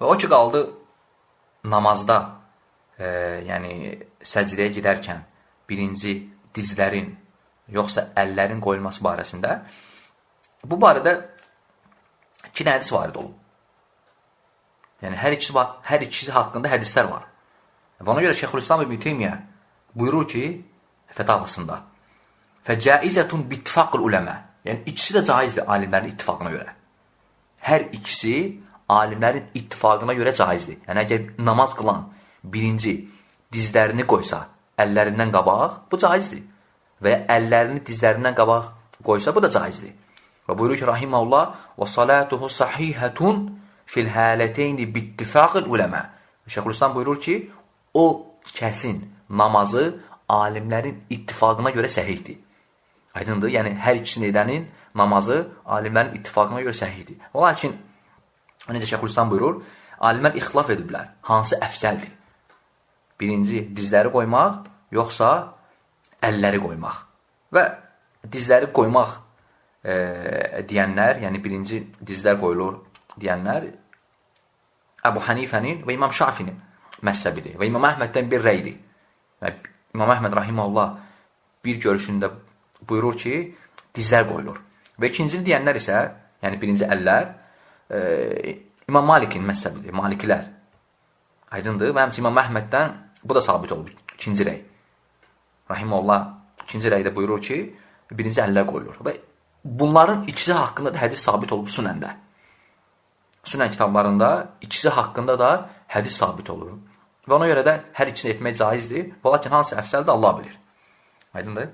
Və o ki qaldı namazda, yəni səcdəyə gedərkən birinci dizlərin yoxsa əllərin qoyulması barəsində, bu barədə 2 hədis varid olub. Yəni hər ikisi haqqında hədislər var. Və ona görə Şeyxülislam İbn Teymiyyə buyurur ki, fətavasında, fəcaizətun bittifaqul uləmə. Yəni ikisi də caizdir alimlərin ittifaqına görə. Hər ikisi alimlərin ittifaqına görə caizdir. Yəni əgər namaz qılan birinci dizlərini qoysa əllərindən qabaq, bu caizdir. Və ya əllərini dizlərindən qabaq qoysa, bu da caizdir. Və buyurur ki, rahiməhullah, və salatuhu sahihətun fil hələteyni bittifaqil uləmə. Şeyxülislam buyurur ki, o kəsin namazı alimlərin ittifaqına görə səhihdir. Aydındır, yəni hər ikisini edənin namazı alimlərin ittifaqına görə səhihdir. Lakin, necə Şeyxülislam buyurur, alimlər ixtilaf ediblər, hansı əfsəldir? Birinci, dizləri qoymaq, yoxsa əlləri qoymaq. Və dizləri qoymaq deyənlər, yəni birinci dizlər qoyulur deyənlər, Əbu Hanifənin və İmam Şafinin məzhəbidir və İmam Əhməddən bir rəydir. İmam Əhməd rahimehullah bir görüşündə buyurur ki, dizlər qoyulur. Və ikincini deyənlər isə, yəni birinci əllər, İmam Malikin məzhəbidir, Malikilər. Aydındır və həmçinin İmam Əhməddən bu da sabit olub, ikinci rəy. Rahimehullah ikinci rəydə buyurur ki, birinci əllər qoyulur. Və bunların ikisi haqqında da hədis sabit olub Sünəndə. Sünən kitablarında ikisi haqqında da hədis sabit olur. Və ona görə də hər ikisini etmək caizdir. Və lakin hansı əfsəldir Allah bilir. Aydındır?